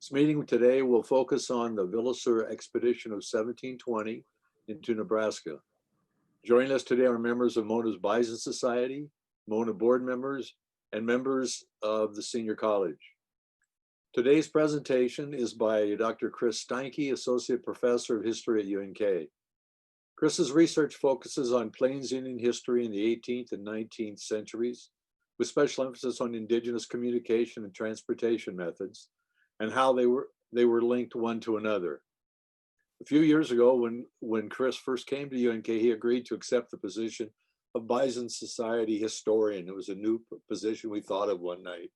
This meeting today will focus on the Villasur expedition of 1720 into Nebraska. Joining us today are members of Mona's Bison Society, Mona board members, and members of the senior college. Today's presentation is by Dr. Chris Steinke, Associate Professor of History at UNK. Chris's research focuses on Plains Indian history in the 18th and 19th centuries, with special emphasis on indigenous communication and transportation methods, and how they were linked one to another. A few years ago, when Chris first came to UNK, he agreed to accept the position of Bison Society historian. It was a new position we thought of one night.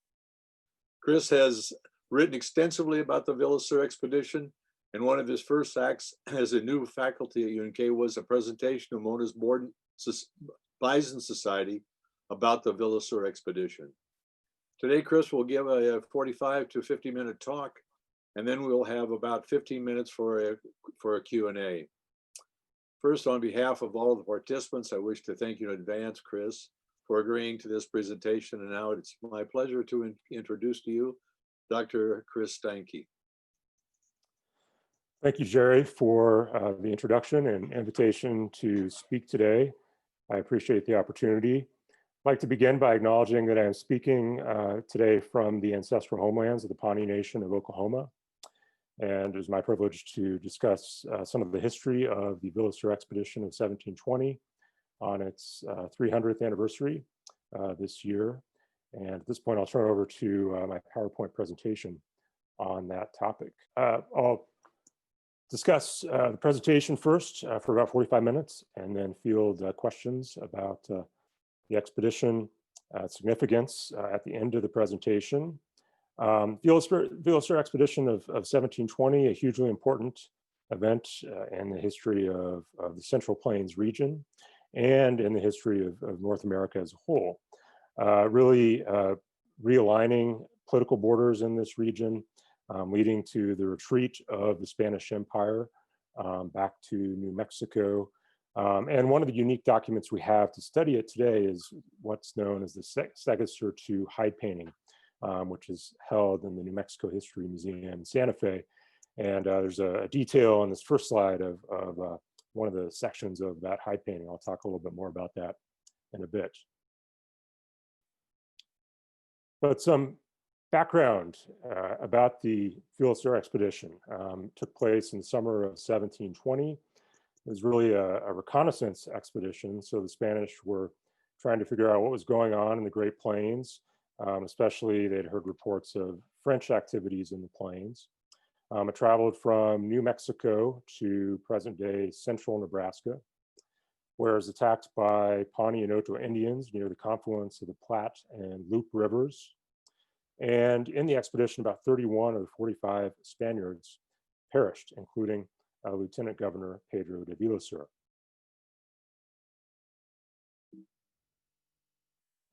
Chris has written extensively about the Villasur expedition, and one of his first acts as a new faculty at UNK was a presentation of Mona's Bison Society about the Villasur expedition. Today, Chris will give a 45 to 50-minute talk, and then we'll have about 15 minutes for a Q&A. First, on behalf of all the participants, I wish to thank you in advance, Chris, for agreeing to this presentation. And now it's my pleasure to introduce to you Dr. Chris Steinke. Thank you, Jerry, for the introduction and invitation to speak today. I appreciate the opportunity. I'd like to begin by acknowledging that I am speaking today from the ancestral homelands of the Pawnee Nation of Oklahoma. And it is my privilege to discuss some of the history of the Villasur expedition of 1720 on its 300th anniversary this year. And at this point, I'll turn it over to my PowerPoint presentation on that topic. I'll discuss the presentation first for about 45 minutes, and then field questions about the expedition significance at the end of the presentation. Villasur expedition of 1720, a hugely important event in the history of the Central Plains region and in the history of North America as a whole. Really realigning political borders in this region, leading to the retreat of the Spanish Empire back to New Mexico. And one of the unique documents we have to study it today is what's known as the Segesser II hide painting, which is held in the New Mexico History Museum in Santa Fe. And there's a detail on this first slide of one of the sections of that hide painting. I'll talk a little bit more about that in a bit. But some background about the Villasur expedition took place in the summer of 1720. It was really a reconnaissance expedition. So the Spanish were trying to figure out what was going on in the Great Plains. Especially they'd heard reports of French activities in the plains. It traveled from New Mexico to present-day central Nebraska, where it was attacked by Pawnee and Oto Indians near the confluence of the Platte and Loup rivers. And in the expedition, about 31 of the 45 Spaniards perished, including Lieutenant Governor Pedro de Villasur.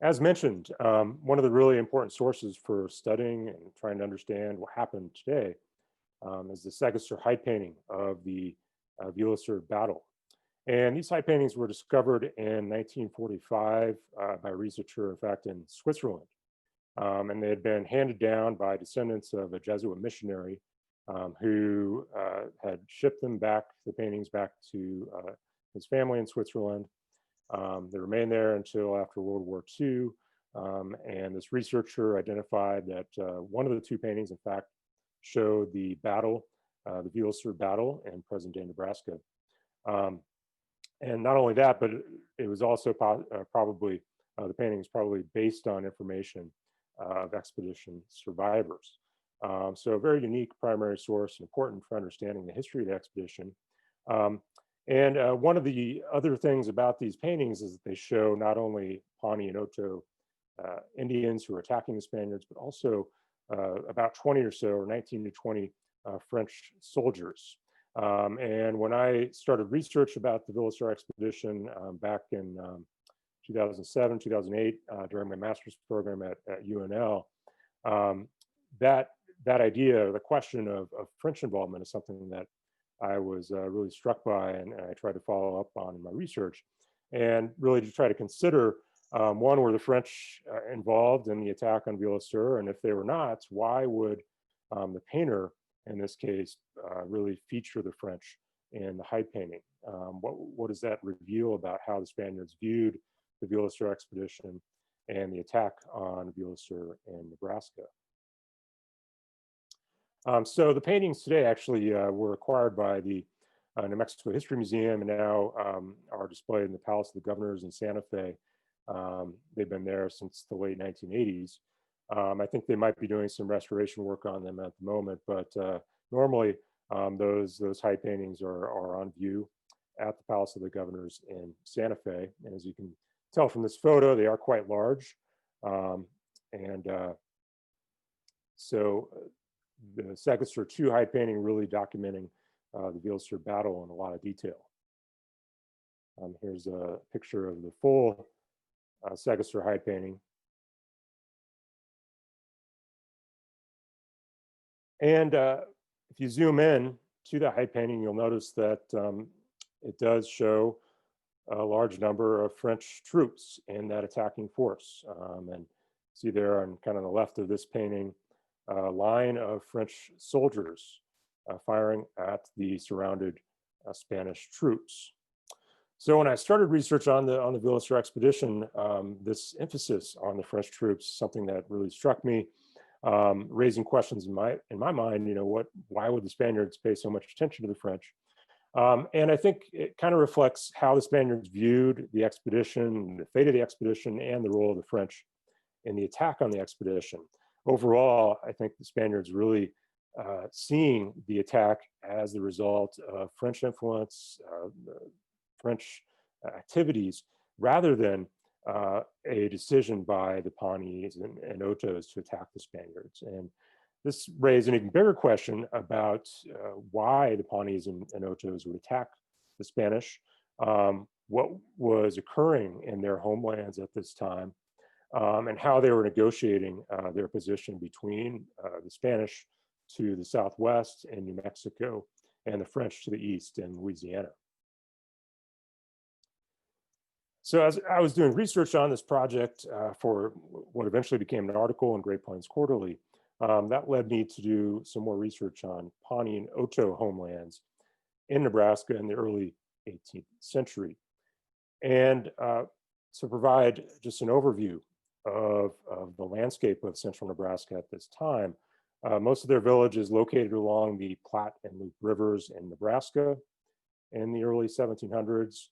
As mentioned, one of the really important sources for studying and trying to understand what happened today is the Segesser hide painting of the Villasur battle. And these hide paintings were discovered in 1945 by a researcher, in fact, in Switzerland. And they had been handed down by descendants of a Jesuit missionary who had shipped them back, the paintings back to his family in Switzerland. They remained there until after World War II. And this researcher identified that one of the two paintings, in fact, showed the battle, the Villasur battle in present-day Nebraska. And not only that, but it was also probably, the painting is probably based on information of expedition survivors. So a very unique primary source, important for understanding the history of the expedition. And one of the other things about these paintings is that they show not only Pawnee and Oto Indians who are attacking the Spaniards, but also about 20 or so, or 19 to 20 French soldiers. And when I started research about the Villasur expedition back in 2007, 2008, during my master's program at UNL, that idea, the question of French involvement is something that I was really struck by, and I tried to follow up on in my research, and really to try to consider, one, were the French involved in the attack on Villasur, and if they were not, why would the painter, in this case, really feature the French in the hide painting. What does that reveal about how the Spaniards viewed the Villasur expedition and the attack on Villasur in Nebraska? So the paintings today actually were acquired by the New Mexico History Museum and now are displayed in the Palace of the Governors in Santa Fe. They've been there since the late 1980s. I think they might be doing some restoration work on them at the moment, but normally those hide paintings are on view at the Palace of the Governors in Santa Fe. And as you can tell from this photo, they are quite large. So the Segesser II hide painting really documenting the Villasur battle in a lot of detail. Here's a picture of the full Segesser hide painting. And if you zoom in to the hide painting, you'll notice that it does show a large number of French troops in that attacking force. And see there on kind of the left of this painting, a line of French soldiers firing at the surrounded Spanish troops. So when I started research on the Villasur expedition, this emphasis on the French troops, something that really struck me, raising questions in my mind. Why would the Spaniards pay so much attention to the French? And I think it kind of reflects how the Spaniards viewed the expedition, the fate of the expedition, and the role of the French in the attack on the expedition. Overall, I think the Spaniards really seeing the attack as the result of French influence, French activities, rather than a decision by the Pawnees and Otos to attack the Spaniards. And this raised an even bigger question about why the Pawnees and Otos would attack the Spanish, what was occurring in their homelands at this time, and how they were negotiating their position between the Spanish to the southwest in New Mexico and the French to the east in Louisiana. So as I was doing research on this project for what eventually became an article in Great Plains Quarterly, that led me to do some more research on Pawnee and Oto homelands in Nebraska in the early 18th century. And to provide just an overview of the landscape of central Nebraska at this time, most of their villages located along the Platte and Loup rivers in Nebraska in the early 1700s,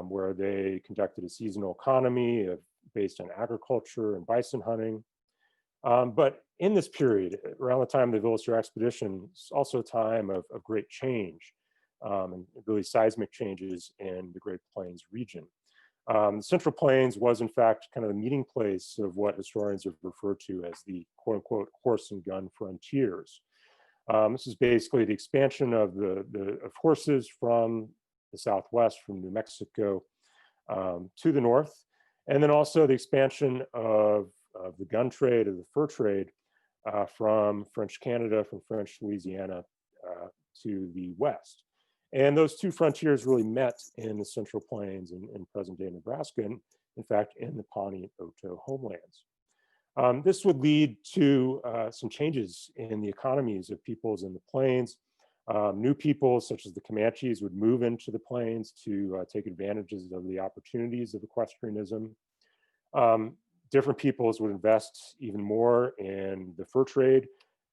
where they conducted a seasonal economy based on agriculture and bison hunting. But in this period, around the time of the Villasur expedition, it's also a time of great change and really seismic changes in the Great Plains region. The Central Plains was in fact kind of the meeting place of what historians have referred to as the quote unquote horse and gun frontiers. This is basically the expansion of of horses from the southwest, from New Mexico to the north, and then also the expansion of the gun trade, of the fur trade from French Canada, from French Louisiana to the west. And those two frontiers really met in the Central Plains in present-day Nebraska, and in fact, in the Pawnee and Oto homelands. This would lead to some changes in the economies of peoples in the plains. New peoples, such as the Comanches, would move into the plains to take advantages of the opportunities of equestrianism. Different peoples would invest even more in the fur trade,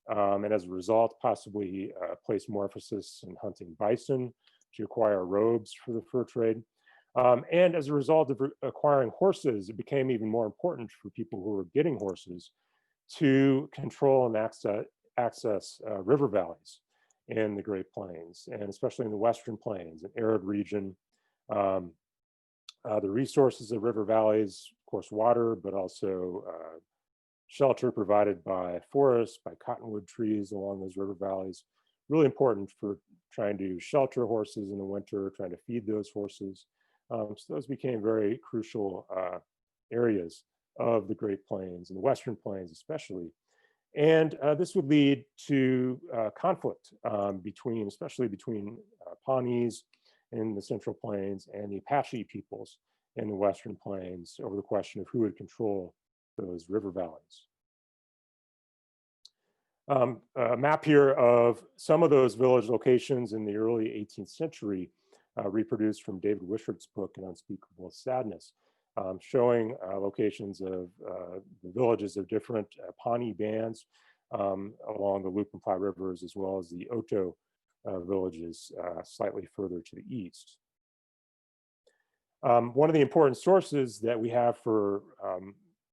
and as a result, possibly place more emphasis in hunting bison to acquire robes for the fur trade. And as a result of acquiring horses, it became even more important for people who were getting horses to control and access river valleys in the Great Plains, and especially in the Western Plains, an arid region. The resources of river valleys, of course, water, but also shelter provided by forests, by cottonwood trees along those river valleys, really important for trying to shelter horses in the winter, trying to feed those horses. So those became very crucial areas of the Great Plains and the Western Plains especially. And this would lead to conflict especially between Pawnees in the Central Plains and the Apache peoples in the Western Plains over the question of who would control those river valleys. A map here of some of those village locations in the early 18th century, reproduced from David Wishart's book, An Unspeakable Sadness, showing locations of the villages of different Pawnee bands along the Loup and Platte rivers, as well as the Oto villages slightly further to the east. One of the important sources that we have for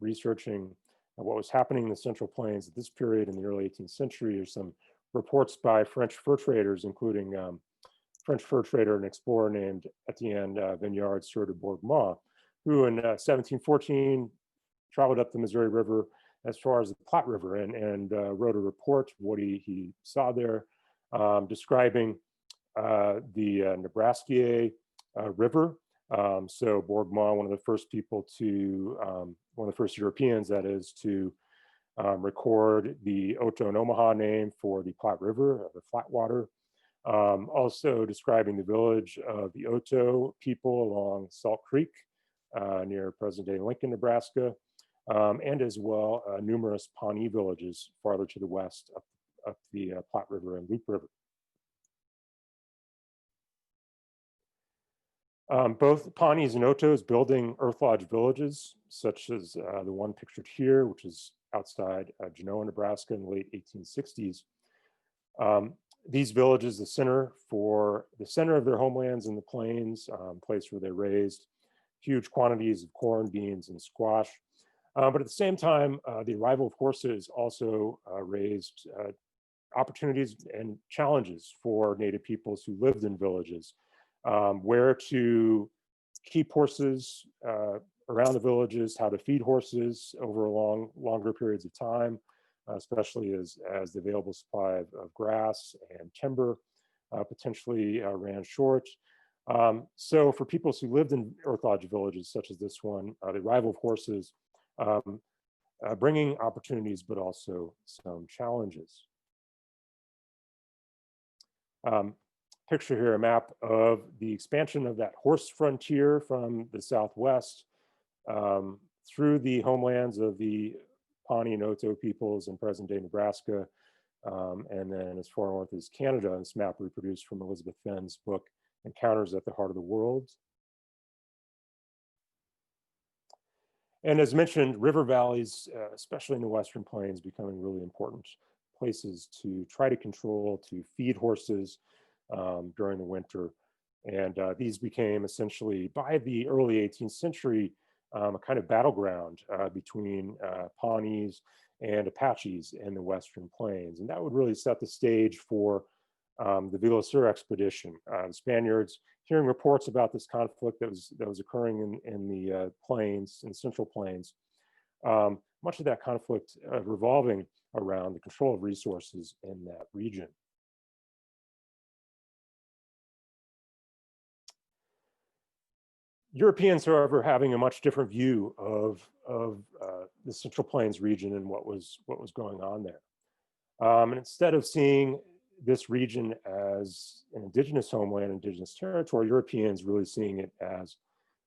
researching what was happening in the Central Plains at this period in the early 18th century are some reports by French fur traders, including French fur trader and explorer named Etienne Villasur de Bourgmont, who in 1714 traveled up the Missouri River as far as the Platte River and wrote a report of what he saw there, describing the Nebraska River. So Bourgmont, one of the first people to, one of the first Europeans, that is, to record the Oto and Omaha name for the Platte River, the Flatwater. Also describing the village of the Oto people along Salt Creek near present-day Lincoln, Nebraska, and as well numerous Pawnee villages farther to the west up the Platte River and Loup River. Both Pawnees and Otos building earth lodge villages, such as the one pictured here, which is outside Genoa, Nebraska in the late 1860s. These villages, the center of their homelands in the plains, place where they raised huge quantities of corn, beans, and squash. But at the same time, the arrival of horses also raised opportunities and challenges for Native peoples who lived in villages. Where to keep horses around the villages, how to feed horses over longer periods of time, especially as the available supply of grass and timber potentially ran short. So for peoples who lived in earth lodge villages such as this one, the arrival of horses bringing opportunities, but also some challenges. Picture here a map of the expansion of that horse frontier from the southwest through the homelands of the Pawnee and Oto peoples in present-day Nebraska, and then as far north as Canada. This map reproduced from Elizabeth Fenn's book, Encounters at the Heart of the World. And as mentioned, river valleys, especially in the Western Plains, becoming really important places to try to control, to feed horses during the winter. And these became essentially, by the early 18th century, a kind of battleground between Pawnees and Apaches in the Western Plains. And that would really set the stage for the Villasur expedition. The Spaniards, hearing reports about this conflict that was occurring in the plains, in the Central Plains, much of that conflict revolving around the control of resources in that region. Europeans, however, having a much different view of the Central Plains region and what was going on there. And instead of seeing this region as an indigenous homeland, indigenous territory, Europeans really seeing it as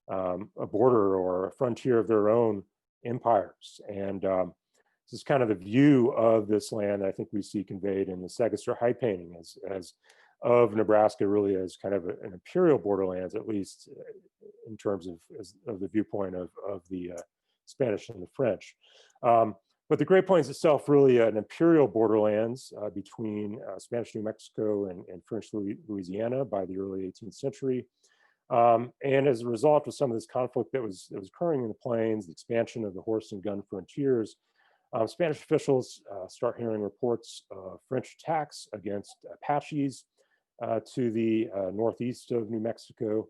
a border or a frontier of their own empires. And this is kind of the view of this land that I think we see conveyed in the Segesser high painting as of Nebraska really as kind of an imperial borderlands, at least in terms of the viewpoint of the Spanish and the French. But the Great Plains itself really an imperial borderlands between Spanish New Mexico and French Louisiana by the early 18th century. And as a result of some of this conflict that was occurring in the plains, the expansion of the horse and gun frontiers, Spanish officials start hearing reports of French attacks against Apaches to the northeast of New Mexico.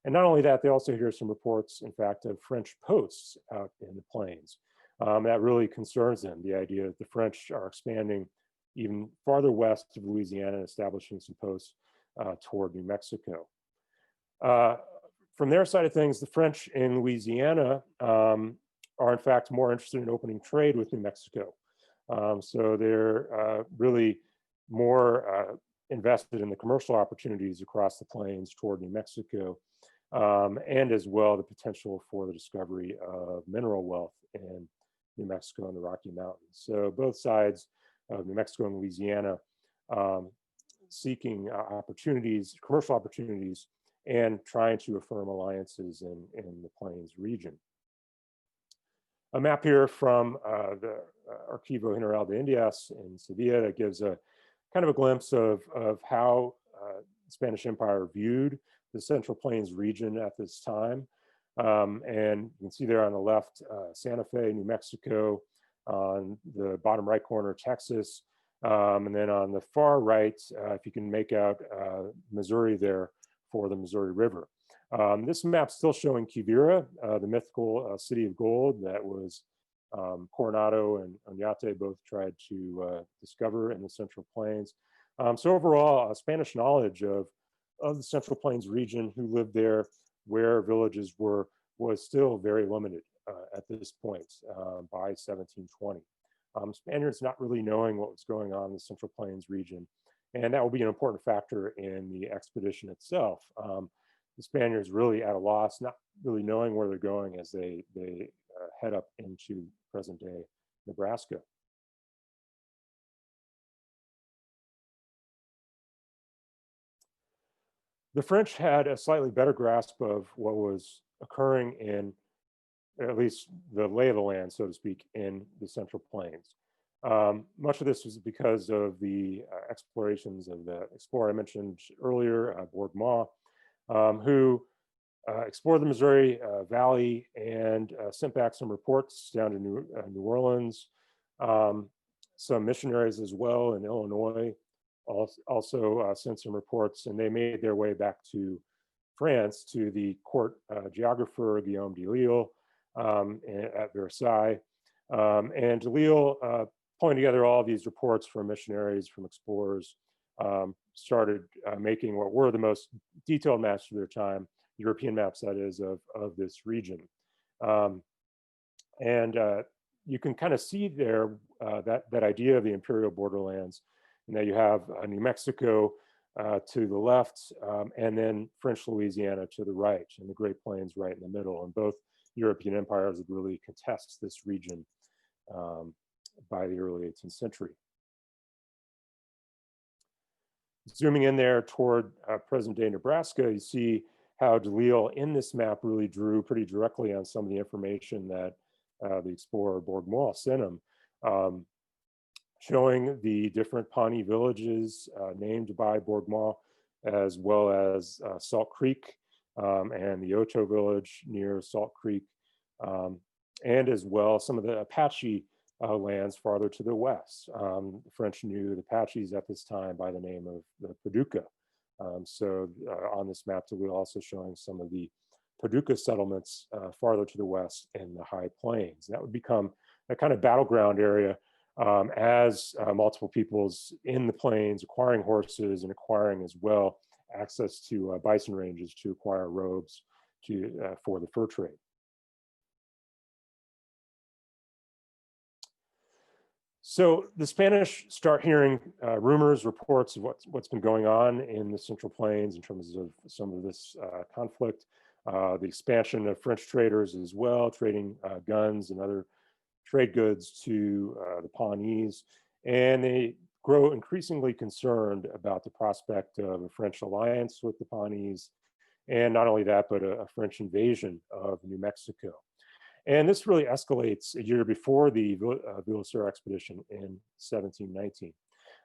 And not only that, they also hear some reports, in fact, of French posts out in the plains. That really concerns them, the idea that the French are expanding even farther west of Louisiana and establishing some posts toward New Mexico. From their side of things, the French in Louisiana are in fact more interested in opening trade with New Mexico. So they're really more invested in the commercial opportunities across the plains toward New Mexico, and as well the potential for the discovery of mineral wealth in New Mexico and the Rocky Mountains. So both sides of New Mexico and Louisiana, seeking opportunities, commercial opportunities, and trying to affirm alliances in the Plains region. A map here from the Archivo General de Indias in Sevilla that gives a kind of a glimpse of how the Spanish Empire viewed the Central Plains region at this time. And you can see there on the left, Santa Fe, New Mexico, on the bottom right corner, Texas, and then on the far right, if you can make out Missouri there for the Missouri River. This map's still showing Quivira, the mythical city of gold that was Coronado and Oñate both tried to discover in the Central Plains. So overall, Spanish knowledge of the Central Plains region, who lived there, where villages were, was still very limited at this point by 1720. Spaniards not really knowing what was going on in the Central Plains region, and that will be an important factor in the expedition itself. The Spaniards really at a loss, not really knowing where they're going as they head up into present-day Nebraska. The French had a slightly better grasp of what was occurring in, at least the lay of the land, so to speak, in the Central Plains. Much of this was because of the explorations of the explorer I mentioned earlier, Bourgmont, who explored the Missouri Valley and sent back some reports down to New Orleans, some missionaries as well in Illinois also sent some reports, and they made their way back to France to the court geographer Guillaume de Lille at Versailles. And de Lille, pulling together all these reports from missionaries, from explorers, started making what were the most detailed maps of their time, European maps, that is, of this region. And you can kind of see there that idea of the imperial borderlands, and that you have New Mexico to the left, and then French Louisiana to the right, and the Great Plains right in the middle. And both European empires would really contest this region by the early 18th century. Zooming in there toward present-day Nebraska, you see how de Lille in this map really drew pretty directly on some of the information that the explorer Bourgmont sent him, showing the different Pawnee villages named by Bourgmont, as well as Salt Creek and the Ocho village near Salt Creek, and as well some of the Apache lands farther to the west. The French knew the Apaches at this time by the name of the Paducah. So on this map, we're also showing some of the Paducah settlements farther to the west in the High Plains. That would become a kind of battleground area as multiple peoples in the plains acquiring horses and acquiring as well access to bison ranges to acquire robes for the fur trade. So the Spanish start hearing rumors, reports of what's been going on in the Central Plains in terms of some of this conflict, the expansion of French traders as well, trading guns and other trade goods to the Pawnees, and they grow increasingly concerned about the prospect of a French alliance with the Pawnees, and not only that, but a French invasion of New Mexico. And this really escalates a year before the Villasur expedition in 1719.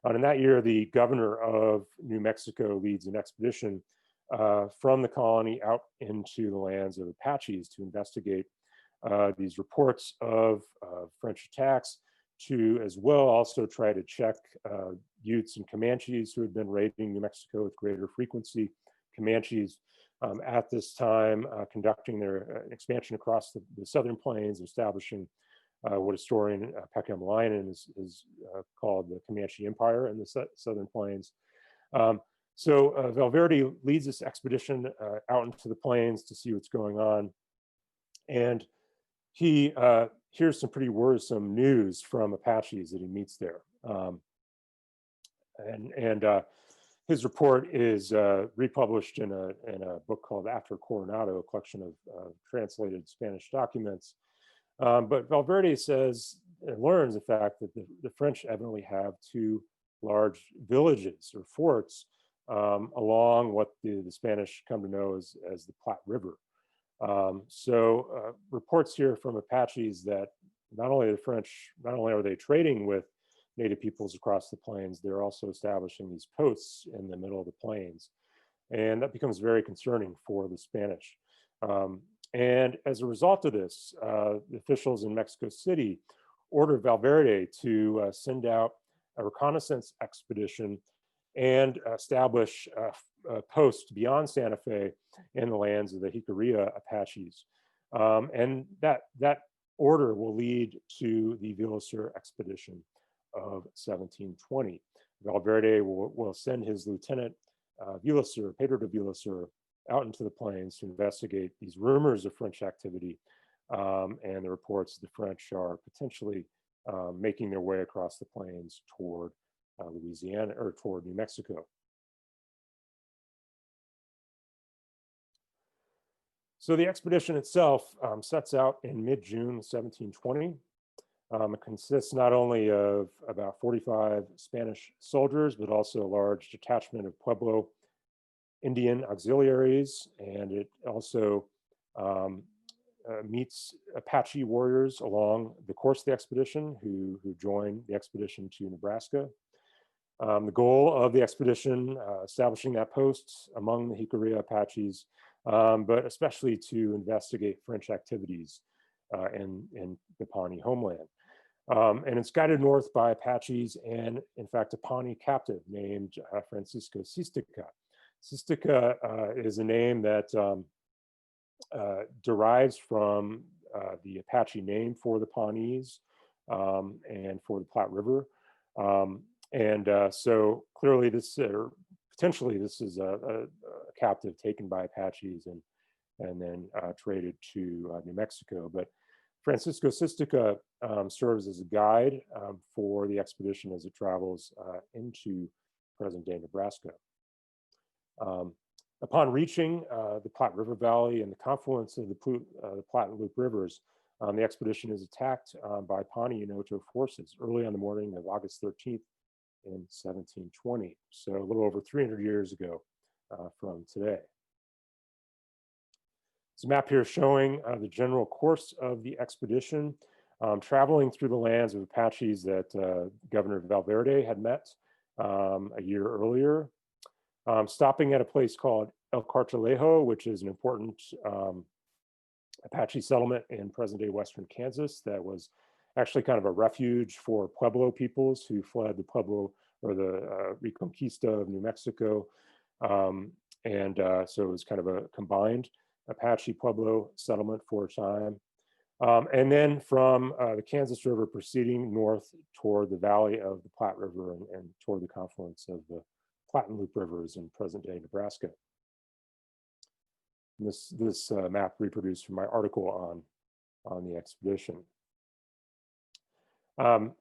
And in that year, the governor of New Mexico leads an expedition from the colony out into the lands of Apaches to investigate these reports of French attacks, to as well also try to check Utes and Comanches who had been raiding New Mexico with greater frequency. Comanches at this time conducting their expansion across the southern plains, establishing what historian Peckham Lyon is called the Comanche Empire in the southern plains. So Valverde leads this expedition out into the plains to see what's going on. And he hears some pretty worrisome news from Apaches that he meets there. His report is republished in a book called After Coronado, a collection of translated Spanish documents. But Valverde says it learns, in fact, that the French evidently have two large villages or forts along what the Spanish come to know as the Platte River. Reports here from Apaches that not only are they trading with native peoples across the plains, they're also establishing these posts in the middle of the plains. And that becomes very concerning for the Spanish. And as a result of this, the officials in Mexico City ordered Valverde to send out a reconnaissance expedition and establish a post beyond Santa Fe in the lands of the Jicarilla Apaches. And that order will lead to the Villasur expedition of 1720. Valverde will send his lieutenant, Villasur, Pedro de Villasur, out into the plains to investigate these rumors of French activity and the reports the French are potentially making their way across the plains toward Louisiana or toward New Mexico. So the expedition itself sets out in mid-June 1720. It consists not only of about 45 Spanish soldiers, but also a large detachment of Pueblo Indian auxiliaries, and it also meets Apache warriors along the course of the expedition who join the expedition to Nebraska. The goal of the expedition, establishing that post among the Jicarilla Apaches, but especially to investigate French activities in the Pawnee homeland. And it's guided north by Apaches and, in fact, a Pawnee captive named Francisco Sistika. Sistika is a name that derives from the Apache name for the Pawnees and for the Platte River. So clearly potentially this is a captive taken by Apaches and then traded to New Mexico. But Francisco Sistika serves as a guide for the expedition as it travels into present-day Nebraska. Upon reaching the Platte River Valley and the confluence of the Platte and Loup Rivers, the expedition is attacked by Pawnee and Oto forces early on the morning of August 13th in 1720, so a little over 300 years ago from today. This map here showing the general course of the expedition, traveling through the lands of Apaches that Governor Valverde had met a year earlier, stopping at a place called El Cartalejo, which is an important Apache settlement in present-day western Kansas that was actually kind of a refuge for Pueblo peoples who fled the Pueblo or the Reconquista of New Mexico. So it was kind of a combined Apache Pueblo settlement for a time. And then from the Kansas River proceeding north toward the valley of the Platte River and toward the confluence of the Platte and Loup Rivers in present-day Nebraska. And this map reproduced from my article on the expedition.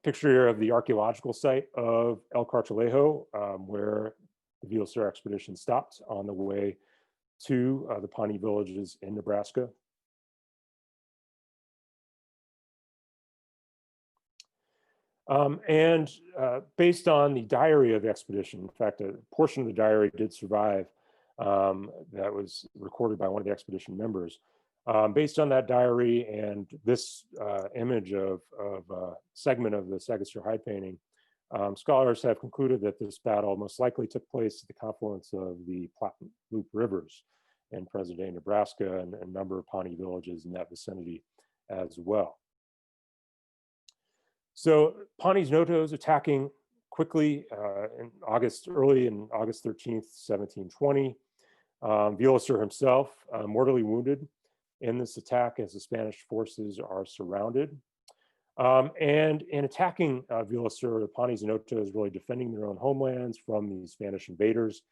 Picture here of the archaeological site of El Cartalejo, where the Villasur expedition stopped on the way to the Pawnee villages in Nebraska. Based on the diary of the expedition, in fact, a portion of the diary did survive that was recorded by one of the expedition members. Based on that diary and this image of a segment of the Segesser hide painting, scholars have concluded that this battle most likely took place at the confluence of the Platte and Loup Rivers in present-day Nebraska and a number of Pawnee villages in that vicinity as well. So Pawnees and Otos attacking quickly early in August 13th, 1720. Villasur himself mortally wounded in this attack as the Spanish forces are surrounded. And in attacking Villasur, the Pawnees and Otos really defending their own homelands from the Spanish invaders,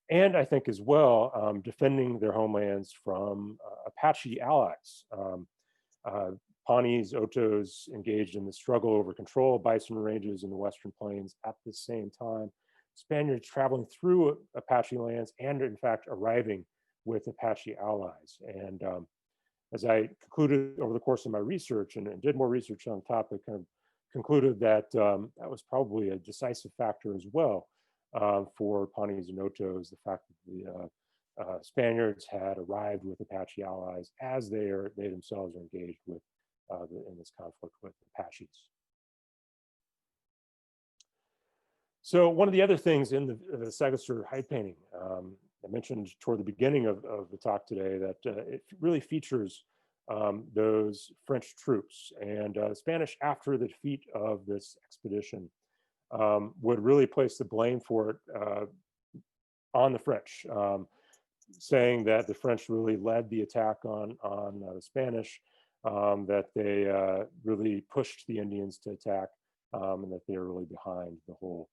and I think as well defending their homelands from Apache allies. Pawnees, Otos engaged in the struggle over control of bison ranges in the Western Plains at the same time. Spaniards traveling through Apache lands and in fact arriving with Apache allies. And as I concluded over the course of my research and did more research on the topic, kind of concluded that that was probably a decisive factor as well for Pawnees and Otos, the fact that the Spaniards had arrived with Apache allies as they themselves are engaged with in this conflict with Apaches. So one of the other things in the Segesser hide painting, I mentioned toward the beginning of the talk today that it really features those French troops, and the Spanish, after the defeat of this expedition, would really place the blame for it on the French, saying that the French really led the attack on the Spanish, that they really pushed the Indians to attack, and that they were really behind the whole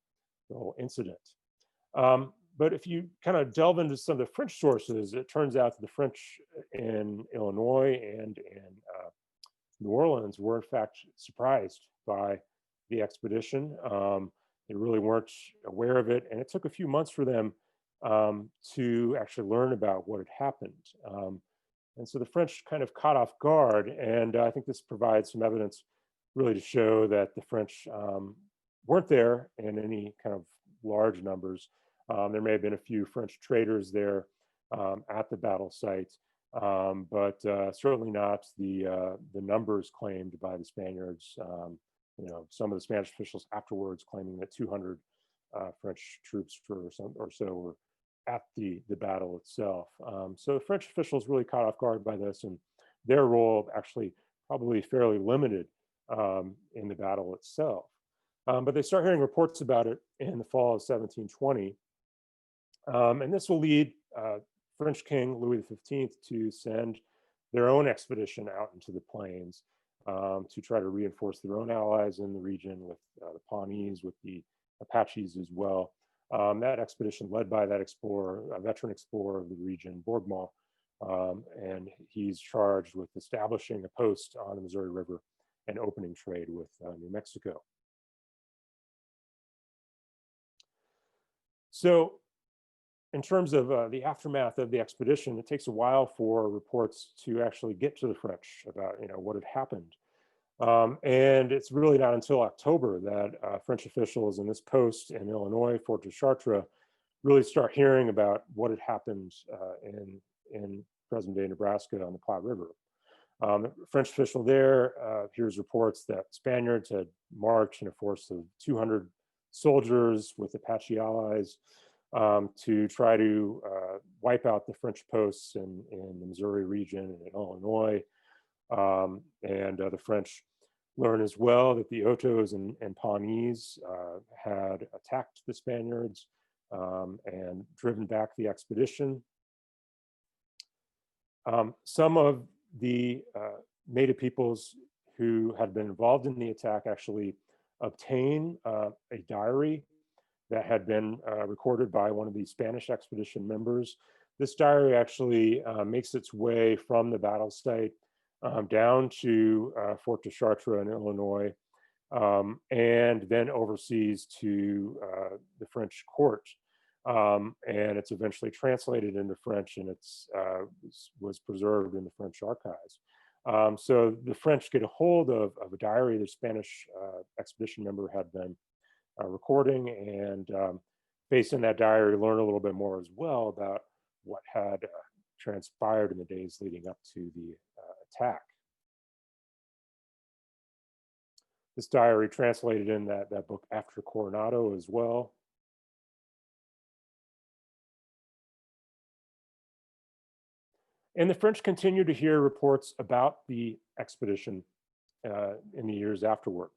incident. But if you kind of delve into some of the French sources, it turns out that the French in Illinois and in New Orleans were in fact surprised by the expedition. They really weren't aware of it, and it took a few months for them to actually learn about what had happened. And so the French kind of caught off guard, and I think this provides some evidence really to show that the French weren't there in any kind of large numbers. There may have been a few French traders there at the battle site, but certainly not the numbers claimed by the Spaniards. You know, some of the Spanish officials afterwards claiming that 200 French troops or so were at the battle itself. So the French officials really caught off guard by this, and their role actually probably fairly limited in the battle itself. But they start hearing reports about it in the fall of 1720. And this will lead French King Louis XV to send their own expedition out into the plains to try to reinforce their own allies in the region with the Pawnees, with the Apaches as well. That expedition led by that explorer, a veteran explorer of the region, Bourgmont, and he's charged with establishing a post on the Missouri River and opening trade with New Mexico. So in terms of the aftermath of the expedition, it takes a while for reports to actually get to the French about what had happened. And it's really not until October that French officials in this post in Illinois, Fort de Chartres, really start hearing about what had happened in present-day Nebraska on the Platte River. The French official there hears reports that Spaniards had marched in a force of 200 soldiers with Apache allies to try to wipe out the French posts in the Missouri region and in Illinois. And the French learn as well that the Otos and Pawnees had attacked the Spaniards and driven back the expedition. Some of the native peoples who had been involved in the attack actually obtain a diary that had been recorded by one of the Spanish expedition members. This diary actually makes its way from the battle site down to Fort de Chartres in Illinois, and then overseas to the French court. And it's eventually translated into French, and it's was preserved in the French archives. So the French get a hold of a diary the Spanish expedition member had been recording, and based on that diary, learn a little bit more as well about what had transpired in the days leading up to the attack. This diary translated in that book After Coronado as well. And the French continued to hear reports about the expedition in the years afterward.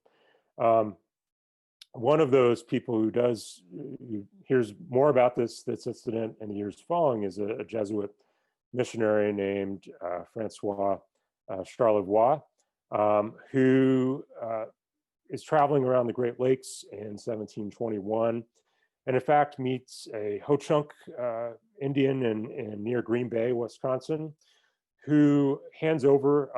One of those people who hears more about this incident in the years following is a Jesuit missionary named Francois Charlevoix, who is traveling around the Great Lakes in 1721, and in fact meets a Ho-Chunk Indian in near Green Bay, Wisconsin, who hands over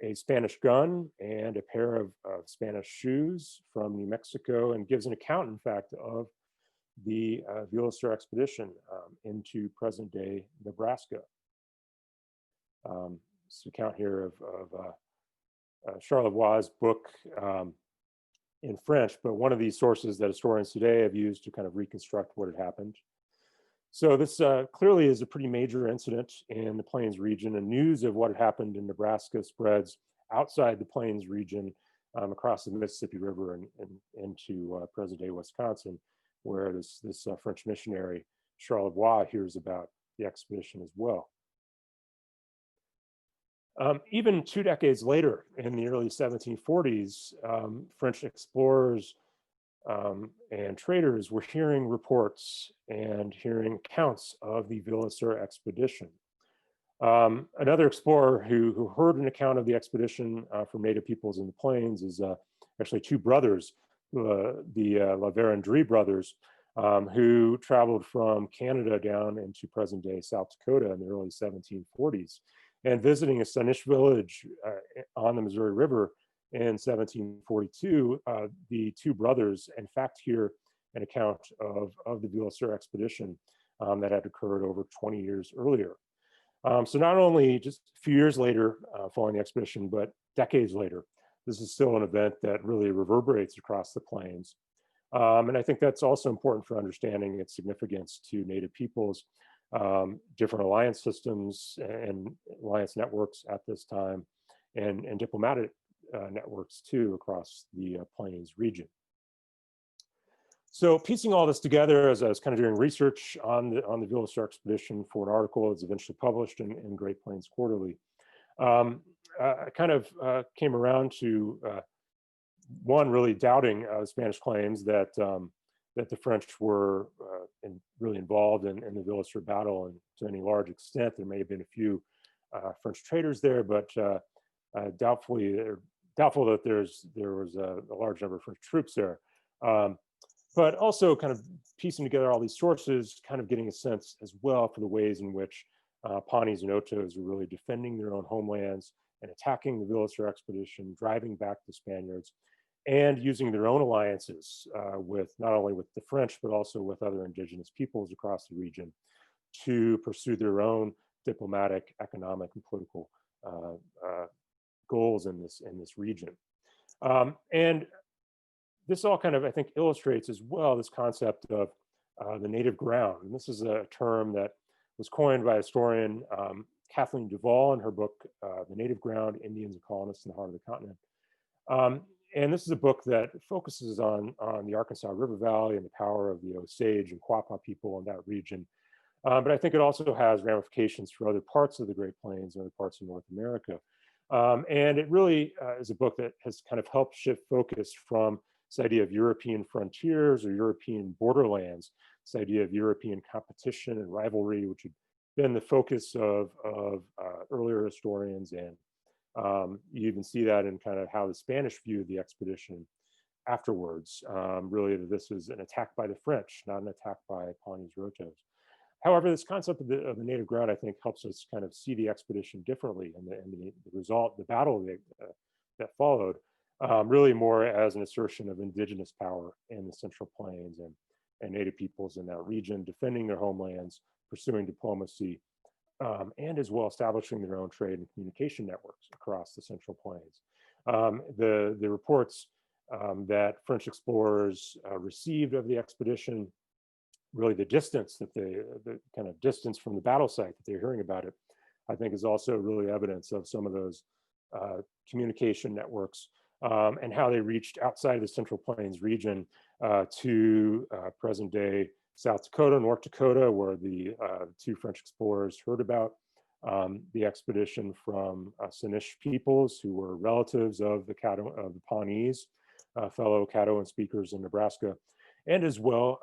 a Spanish gun and a pair of Spanish shoes from New Mexico, and gives an account, in fact, of the Villasur expedition into present-day Nebraska. This account here of Charlevoix's book in French, but one of these sources that historians today have used to kind of reconstruct what had happened. So this clearly is a pretty major incident in the Plains region, and news of what had happened in Nebraska spreads outside the Plains region across the Mississippi River and into present-day Wisconsin, where this French missionary Charlevoix hears about the expedition as well. Even 2 decades later, in the early 1740s, French explorers and traders were hearing reports and hearing accounts of the Villasur expedition. Another explorer who heard an account of the expedition from native peoples in the plains is actually 2 brothers, the La Vérendrye brothers, who traveled from Canada down into present-day South Dakota in the early 1740s. And visiting a Sanish village on the Missouri River in 1742, the 2 brothers, in fact, hear an account of the Villasur expedition that had occurred over 20 years earlier. So not only just a few years later following the expedition, but decades later, this is still an event that really reverberates across the plains. And I think that's also important for understanding its significance to Native peoples, different alliance systems and alliance networks at this time, and diplomatic networks too across the Plains region. So piecing all this together as I was kind of doing research on the Villasur expedition for an article that's eventually published in Great Plains Quarterly, I kind of came around to one, really doubting Spanish claims that that the French were really involved in the Villasur battle, and to any large extent. There may have been a few French traders there, but doubtful that there was a large number of French troops there. But also kind of piecing together all these sources, kind of getting a sense as well for the ways in which Pawnees and Otos were really defending their own homelands and attacking the Villasur expedition, driving back the Spaniards, and using their own alliances with not only with the French, but also with other indigenous peoples across the region to pursue their own diplomatic, economic, and political goals in this region. And this all kind of, I think, illustrates as well this concept of the native ground. And this is a term that was coined by historian Kathleen Duvall in her book, The Native Ground, Indians and Colonists in the Heart of the Continent. And this is a book that focuses on the Arkansas River Valley and the power of the Osage and Quapaw people in that region. But I think it also has ramifications for other parts of the Great Plains and other parts of North America. And it really is a book that has kind of helped shift focus from this idea of European frontiers or European borderlands, this idea of European competition and rivalry, which had been the focus of earlier historians. And you even see that in kind of how the Spanish viewed the expedition afterwards, really that this was an attack by the French, not an attack by Pawnees or Otos. However, this concept of the native ground, I think, helps us kind of see the expedition differently, and the result, the battle that followed, really more as an assertion of indigenous power in the Central Plains and native peoples in that region, defending their homelands, pursuing diplomacy, and as well establishing their own trade and communication networks across the Central Plains. The reports that French explorers received of the expedition, really the distance that the kind of distance from the battle site that they're hearing about it, I think is also really evidence of some of those communication networks and how they reached outside the Central Plains region to present day South Dakota, North Dakota, where the 2 French explorers heard about the expedition from Sanish peoples who were relatives of the Pawnees, fellow Caddoan speakers in Nebraska, and as well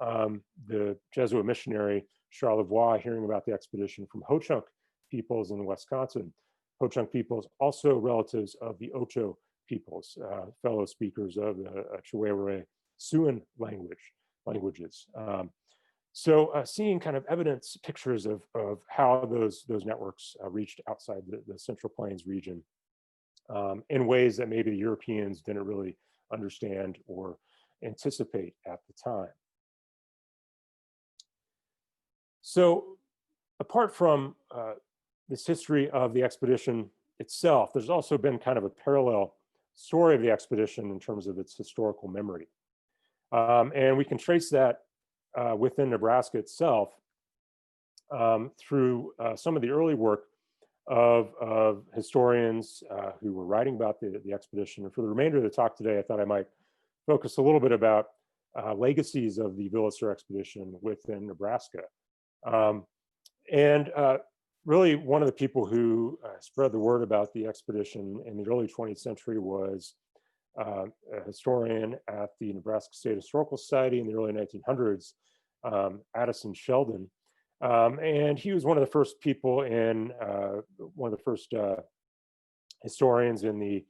the Jesuit missionary Charlevoix hearing about the expedition from Ho-Chunk peoples in Wisconsin. Ho-Chunk peoples also relatives of the Oto peoples, fellow speakers of the Chewere Siouan languages. So seeing kind of evidence, pictures of how those networks reached outside the Central Plains region in ways that maybe the Europeans didn't really understand or anticipate at the time. So apart from this history of the expedition itself, there's also been kind of a parallel story of the expedition in terms of its historical memory. And we can trace that within Nebraska itself through some of the early work of historians who were writing about the expedition. And for the remainder of the talk today, I thought I might focus a little bit about legacies of the Villasur expedition within Nebraska. And really one of the people who spread the word about the expedition in the early 20th century was a historian at the Nebraska State Historical Society in the early 1900s, Addison Sheldon. And he was one of the first people in, one of the first historians in the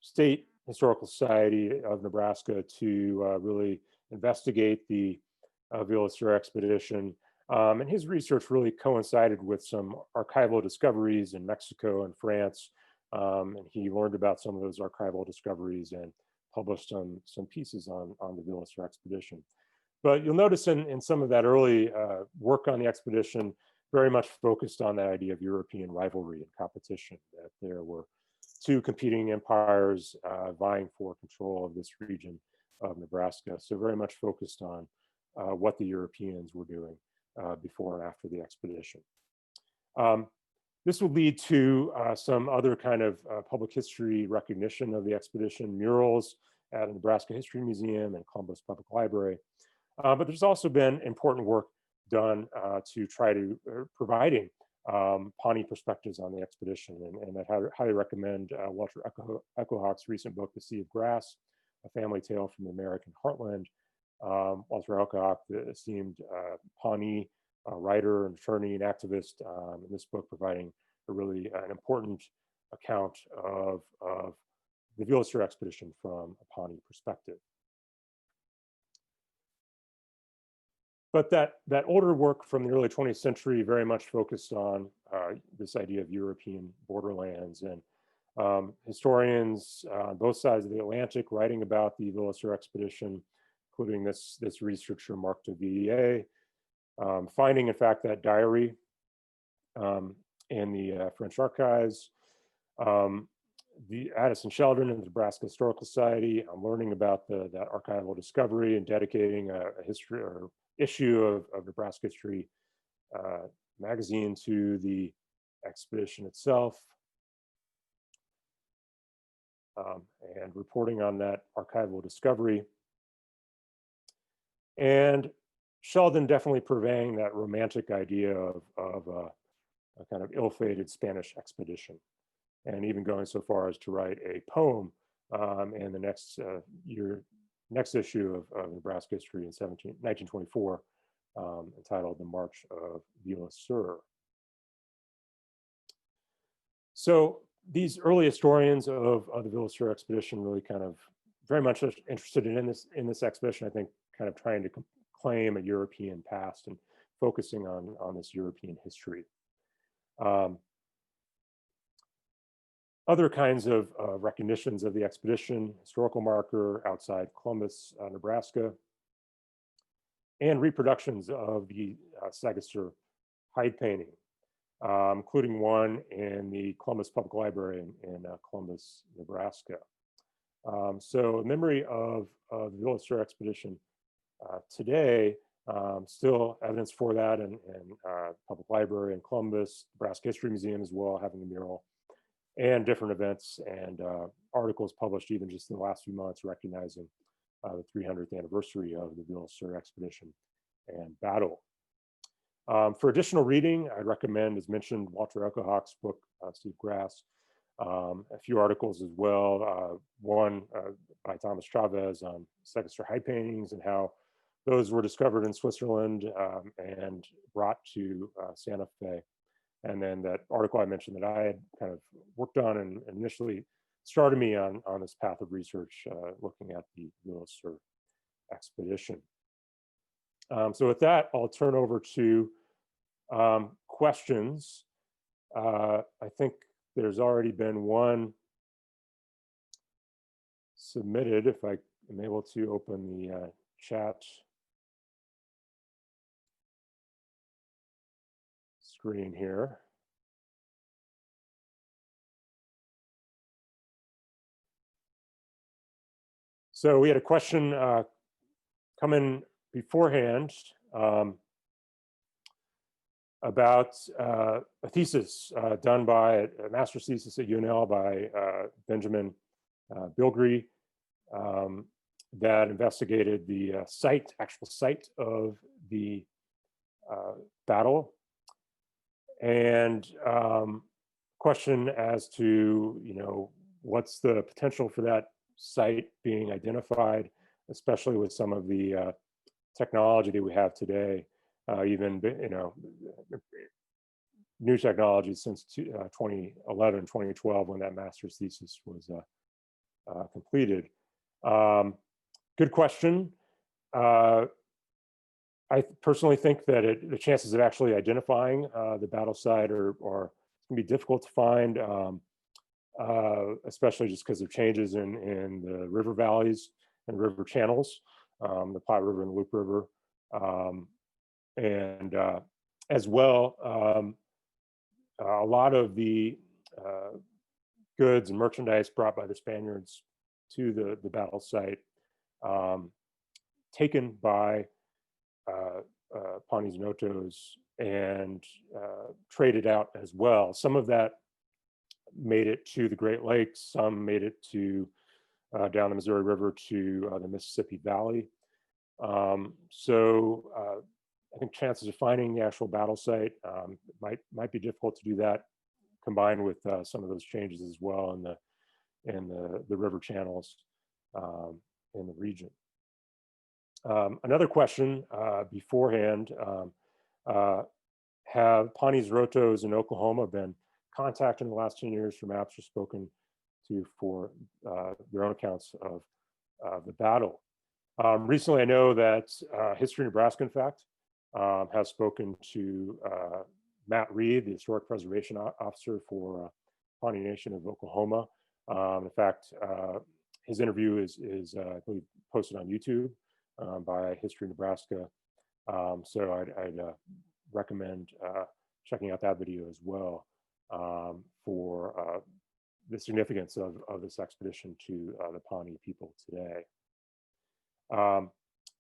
State Historical Society of Nebraska to really investigate the Villasur expedition. And his research really coincided with some archival discoveries in Mexico and France. And he learned about some of those archival discoveries and published some pieces on the Villasur expedition. But you'll notice in some of that early work on the expedition, very much focused on that idea of European rivalry and competition, that there were two competing empires vying for control of this region of Nebraska. So very much focused on what the Europeans were doing before and after the expedition. This would lead to some other kind of public history recognition of the expedition, murals at the Nebraska History Museum and Columbus Public Library. But there's also been important work done to try to providing Pawnee perspectives on the expedition. And I'd highly recommend Walter Echohawk's recent book, The Sea of Grass, A Family Tale from the American Heartland. Walter Echohawk, the esteemed Pawnee writer and attorney and activist, in this book providing a really an important account of the Villasur expedition from a Pawnee perspective. But that older work from the early 20th century very much focused on this idea of European borderlands, and historians on both sides of the Atlantic writing about the Villasur expedition, including this researcher Marc de Villiers, finding in fact that diary in the French archives, the Addison Sheldon and the Nebraska Historical Society, learning about that archival discovery and dedicating a history or issue of Nebraska History magazine to the expedition itself, and reporting on that archival discovery. And Sheldon definitely purveying that romantic idea of a kind of ill-fated Spanish expedition, and even going so far as to write a poem in the next issue of Nebraska History in 1924, entitled The March of Villasur. So these early historians of the Villasur expedition really kind of very much interested in this expedition, I think, kind of trying to claim a European past and focusing on this European history. Other kinds of recognitions of the expedition: historical marker outside Columbus, Nebraska, and reproductions of the Segesser hide painting, including one in the Columbus Public Library in Columbus, Nebraska. So in memory of the Villasur expedition today, still evidence for that in Public Library in Columbus, Nebraska History Museum as well, having a mural, and different events and articles published even just in the last few months recognizing the 300th anniversary of the Villasur expedition and battle. For additional reading, I'd recommend, as mentioned, Walter Echohawk's book, Sea of Grass, a few articles as well, one by Thomas Chavez on Segesser hide paintings and how those were discovered in Switzerland and brought to Santa Fe. And then that article I mentioned that I had kind of worked on and initially started me on this path of research, looking at the Villasur expedition. So with that, I'll turn over to questions. I think there's already been one submitted, if I am able to open the chat screen here. So we had a question come in beforehand about a thesis done by a master's thesis at UNL by Benjamin Bilgree that investigated the actual site of the battle, and question as to, what's the potential for that site being identified, especially with some of the technology that we have today, even, new technology since 2011, 2012, when that master's thesis was completed. Good question. I personally think that the chances of actually identifying the battle site are going to be difficult to find, especially just because of changes in the river valleys and river channels, the Platte River and the Loup River, and as well, a lot of the goods and merchandise brought by the Spaniards to the battle site, taken by Pawnees and Otos and traded out as well. Some of that made it to the Great Lakes, some made it to down the Missouri River to the Mississippi Valley. So I think chances of finding the actual battle site might be difficult to do that, combined with some of those changes as well in the river channels in the region. Another question beforehand, have Pawnees and Otos in Oklahoma been contacted in the last 10 years for maps or spoken to for their own accounts of the battle? Recently, I know that History Nebraska, in fact, has spoken to Matt Reed, the Historic Preservation Officer for Pawnee Nation of Oklahoma. In fact, his interview is I believe, posted on YouTube by History Nebraska. So I'd recommend checking out that video as well for the significance of this expedition to the Pawnee people today.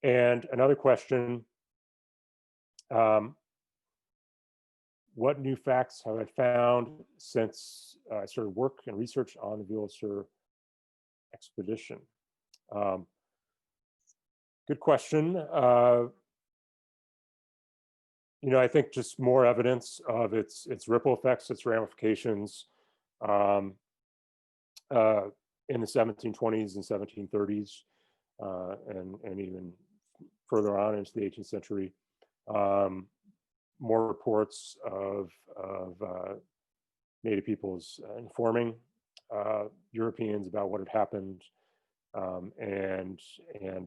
And another question, what new facts have I found since I started work and research on the Villasur expedition? Good question. I think just more evidence of its ripple effects, its ramifications in the 1720s and 1730s, and even further on into the 18th century. More reports of Native peoples informing Europeans about what had happened, and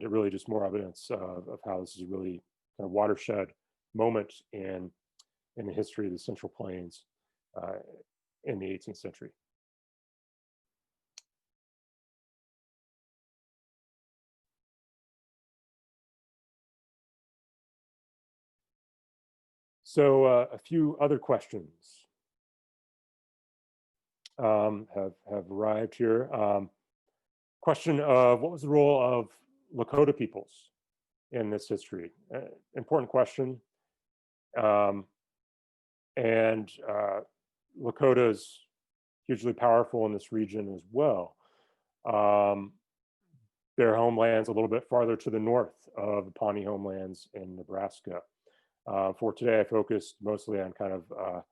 really just more evidence of how this is really kind of watershed moment in the history of the Central Plains in the 18th century. So a few other questions have arrived here. Question of what was the role of Lakota peoples in this history? Important question. And Lakota's hugely powerful in this region as well. Their homelands a little bit farther to the north of the Pawnee homelands in Nebraska. For today, I focused mostly on kind of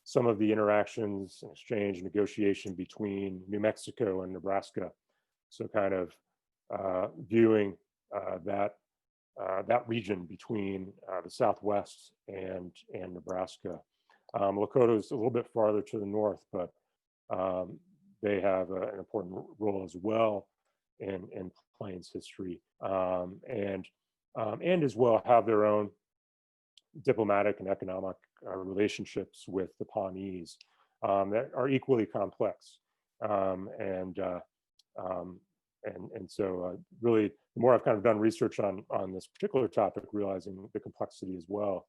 some of the interactions and exchange and negotiation between New Mexico and Nebraska. So kind of viewing that region between the Southwest and Nebraska. Lakota is a little bit farther to the north, but they have an important role as well in Plains history, and as well have their own diplomatic and economic relationships with the Pawnees that are equally complex. And so really, the more I've kind of done research on this particular topic, realizing the complexity as well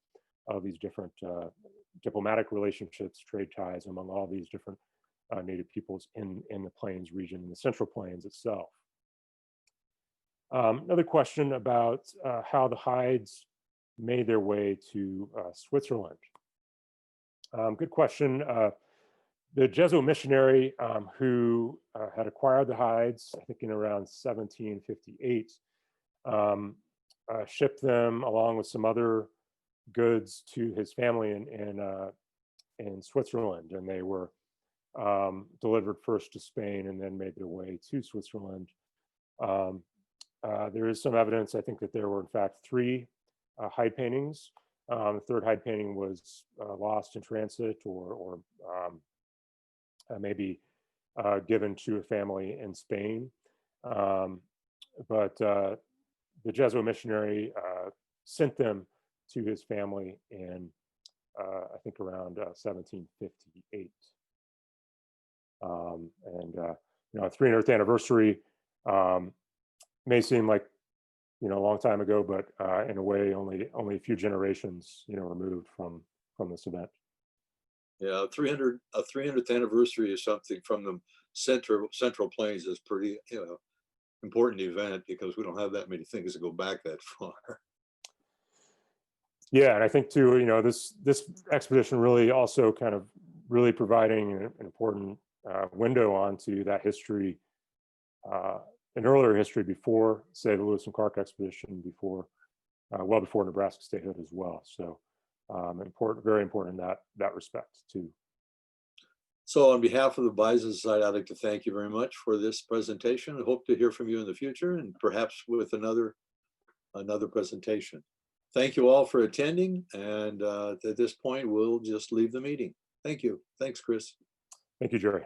of these different diplomatic relationships, trade ties among all these different Native peoples in the Plains region, in the Central Plains itself. Another question about how the hides made their way to Switzerland. Good question. The Jesuit missionary who had acquired the hides, I think in around 1758, shipped them along with some other goods to his family in Switzerland, and they were delivered first to Spain and then made their way to Switzerland. There is some evidence, I think, that there were in fact 3 hide paintings. The third hide painting was lost in transit or maybe given to a family in Spain. But the Jesuit missionary sent them to his family in, I think, around 1758. You know, 300th anniversary may seem like, you know, a long time ago, but in a way, only a few generations, you know, removed from this event. Yeah, 300th anniversary is something from the Central Plains is pretty, you know, important event because we don't have that many things that go back that far. Yeah, and I think too, you know, this expedition really also kind of really providing an important window onto that history, an earlier history before, say, the Lewis and Clark expedition, before, well before Nebraska statehood as well. So important, very important in that respect too. So on behalf of the Bison Society, I'd like to thank you very much for this presentation. I hope to hear from you in the future and perhaps with another presentation. Thank you all for attending. And at this point, we'll just leave the meeting. Thank you. Thanks, Chris. Thank you, Jerry.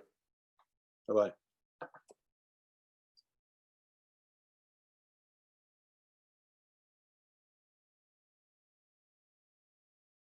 Bye-bye.